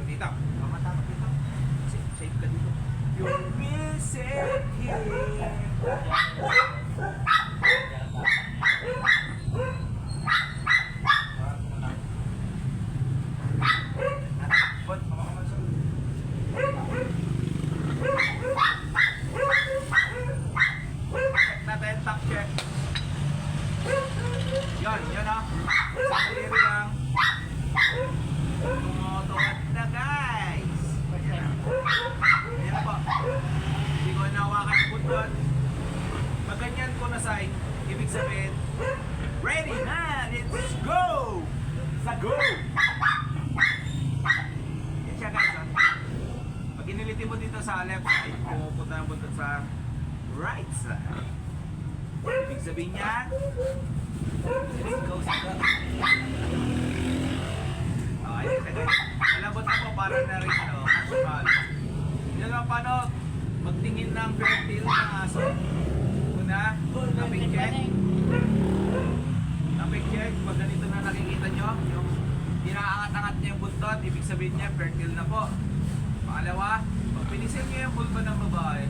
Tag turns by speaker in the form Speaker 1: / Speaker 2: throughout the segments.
Speaker 1: dito. Tama dito. Shape ka dito. You're missing here. Ibig sabihin, ready na, let's go! Sa go! Yan siya guys, ha? Pag inilitin mo dito sa left side, pupunta ang buntot sa right side. Ibig sabihin niya, let's go sa go. Ayun siya guys. Malambot na po para na rin, casual. Yan lang paano magtingin ng fertile ng aso. Na napig check. Napig check. Pag ganito na nakikita nyo, yung dinaangat-angat niya yung buntot, ibig sabihin niya, fertile na po. Pangalawa, pag pinisil niya yung vulva ng babae,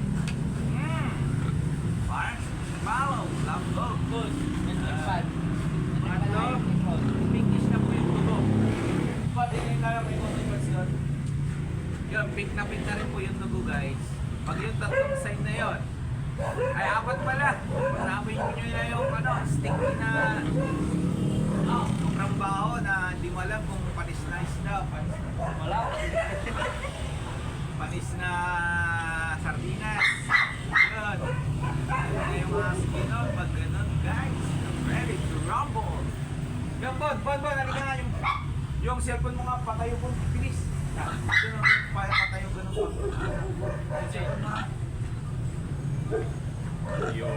Speaker 1: parang follow, love go. Good. Pangatlo, pinkish na po yung dugo. Pati ngayon lang may motivasyon. Yun, pink na rin po yung dugo guys. Pag yung tatlong sign na yun, ay apat pala. Sabi nyo na yung sticky na sobrang baho na hindi mo alam kung panis na isda. Wala. Panis na sardinas. Yun. Yun na yung mga skinol. Pag ganun guys, ready to rumble. Yung Bon, halika nga yung cellphone mo nga, patayo po, bilis. Yun ang patayo ganun po. Yo.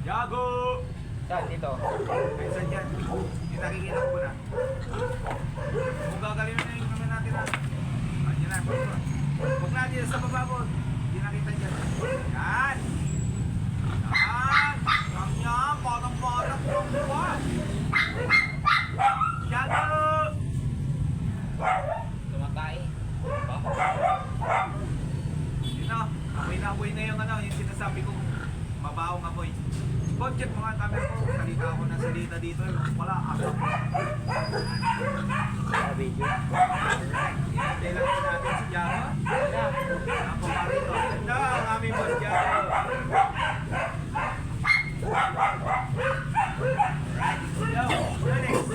Speaker 1: Yago!
Speaker 2: Saan? Dito?
Speaker 1: Ay, saan yan? Yung nakikita ko na. Kung gagalin na yung naman natin na. Yan na. Huwag natin sa baba po. Hindi nakita dyan. Yan! Yan! Yan! Parang yung buwan! Yago!
Speaker 2: Tumatay.
Speaker 1: Yun na, amoy na amoy na yung sinasabi kong mabawang amoy. Budget mga camera ko, salita ako ng salita dito, wala ako.
Speaker 2: Sa video.
Speaker 1: Alright, i-update lang natin si Jago. Ako pa rito. Ito ang aming boss Jago. Alright, go, next.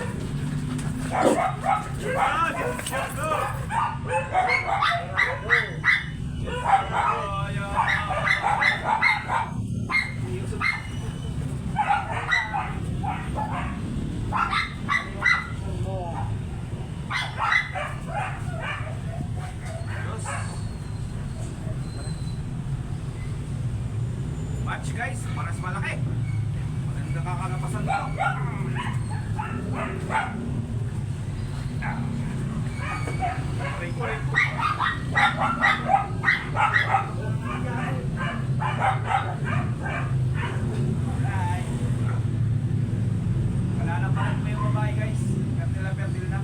Speaker 1: Match guys, paras malaki. Maganda kakalapasan nito. Wala na pa rin yung babae guys. Pertil na.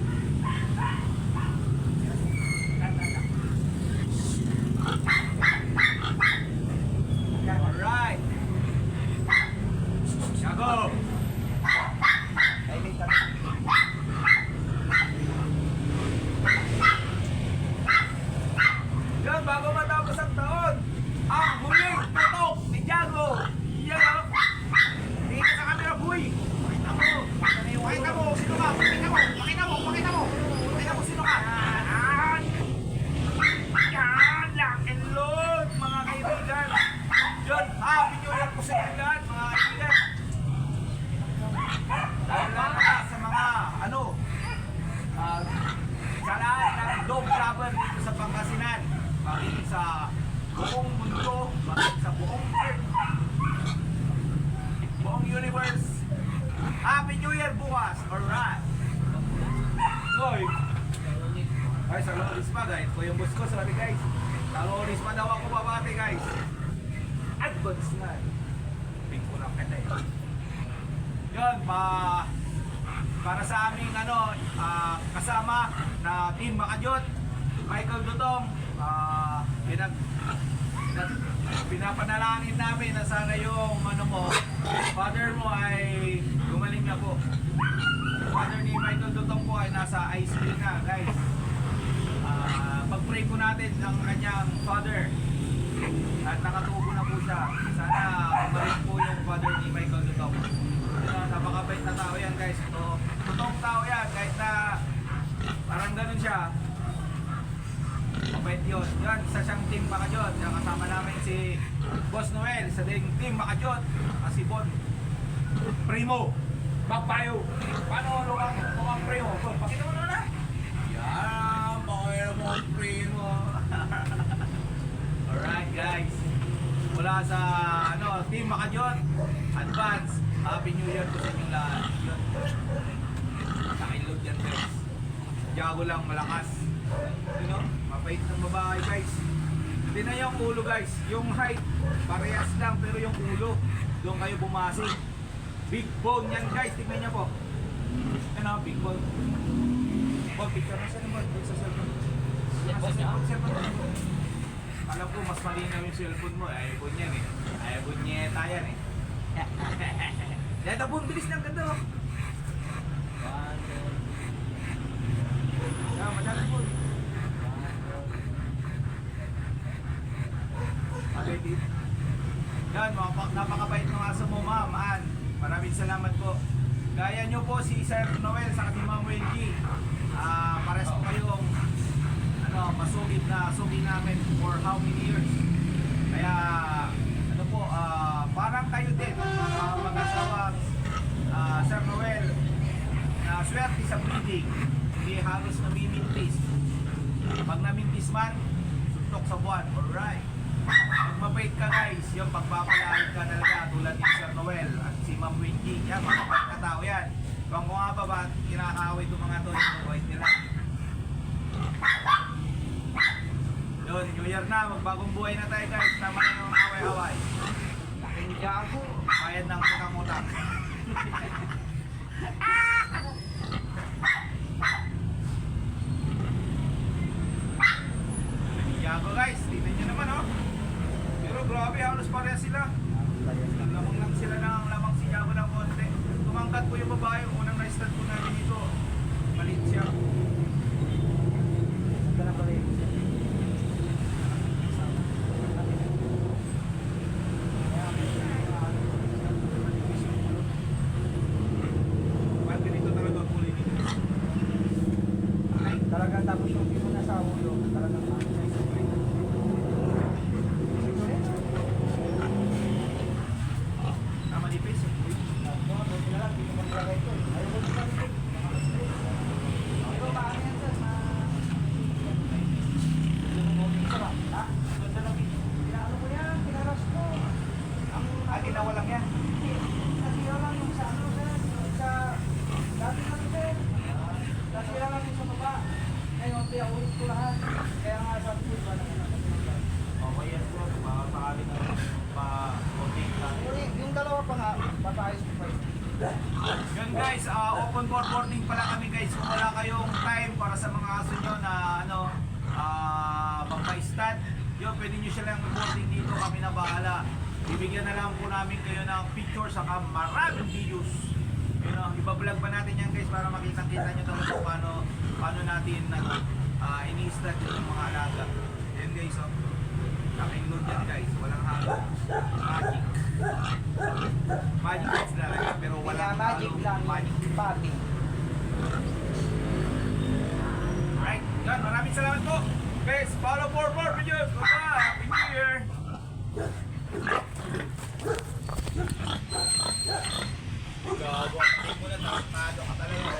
Speaker 1: Alright. Shago. Yan, bago matapos ang taon, ang huling tutok ni Jago. Yan o. Tingin ka sa camera, boy. Pakita mo, sino ka? Pakita mo, sino ka? Yan, lock and load, mga kaibigan. Yan, happy new year po sa inyo lahat, mga kaibigan. Dahil lang sa mga, sa lahat ng dog lover dito sa Pangasinan. Bakit sa buong mundo, bakit sa buong earth, buong universe. Happy New Year bukas! Alright! Hoy! Ay, sa Loris pa guys. Ko yung boss ko, sabi guys. Sa Loris pa daw ako babati guys. Advance na. Pink ko lang kita eh. Yun, para sa aming kasama na Team Makajot, Michael Dutong, pinapanalangin namin na sana yung father mo ay gumaling na po. Father ni Michael Dutong po ay nasa ICU na, guys. Pag-pray po natin ng kanyang father at nakatubo na po siya. Sana gumaling po yung father ni Michael Dutong. Napakabait na tao yan, guys. Totoong tao yan, kahit na parang ganun siya. Mabait yun. Yan, isa siyang Team Makajot. Yan, kasama namin si Boss Noel sa ding Team Makajot. Si Bon Primo Babayo. Paano lumang Primo? Bon, pakita mo na. Yan, pakita mo Primo. Alright, guys. Mula sa Team Makajot, advance Happy New Year po sa inyong lahat. Yun. Nakilog yan, guys. Diyago lang, malakas. Mapait ng babae, guys. Hindi na yung ulo, guys. Yung height, parehas lang, pero yung ulo, doon kayo bumasi. Big bone yan, guys. Tignan niyo po. Big bone. Picture na sa naman. Sa cellphone. Cellphone. Alam ko, mas malinaw yung cellphone mo. iPhone yan eh. iPhone nyeta yan eh. Dito po, bilis ng ganda mo. Masyado po. Yan, napakabait ng aso mo, ma'am. Maraming salamat po. Gaya nyo po si Sir Noel sa si Ma'am Wendy. Pares po kayong masugid na sugi namin for how many years. Kaya parang kayo din mag-asawang Sir Noel na swerte sa breeding, hindi halos namimintis. Pag namintis man, suntok sa buwan. Alright. Pag mabait ka, guys, yung pagpapalain ka talaga tulad ni Sir Noel at si Ma'am Winky, yan, mabait na tao yan. Kung nga ba kinakaway itong mga to, yung white nila. Yun, New Year na, magbagong buhay na tayo, guys. Tama na yung away-away. Laking gago. Bayad ng utang-utang. Laking gago, guys. Tingnan nyo naman, oh. Pero grabe, halos pareha sila. Lamang lang sila ng lamang si Jago ng konti. Tumangkat po yung babae. Unang na-start po namin dito. Malit siya. Ganda na pala yun.
Speaker 2: Talagang tapos yung pino na sa ulo, talagang
Speaker 1: manipis. Ginawa lang yan.
Speaker 2: nasira lang yung sa ano, sir, sa dati na ito, sir. Nasira lang yung sa baba. Ngayon, ulit ko lahat. Kaya nga sabi ko, iba na naman.
Speaker 1: Okay yan bro, makakali na pa-coating lang.
Speaker 2: Yung dalawa pa nga, papaayos ko pa yun.
Speaker 1: Yun guys, open for boarding pala kami guys. Kung wala kayong time para sa mga aso nyo na magpa-stud, yun, pwede nyo siya lang boarding dito, kami na bahala. Bibigyan na lang po namin kayo ng picture saka maraming videos. Yun, ibablog pa natin yan guys para makita-kita nyo talaga paano natin ini-stud yung mga alaga. Yan guys, naka-include yan guys, walang halo. Magic. Magic guys talaga, pero walang
Speaker 2: magic
Speaker 1: halo.
Speaker 2: lang,
Speaker 1: Magic.
Speaker 2: papi.
Speaker 1: Right, yan, maraming salamat po. Guys, follow for more videos. Bye-bye. Happy New Year. Gago, mo na, tamado ka talaga.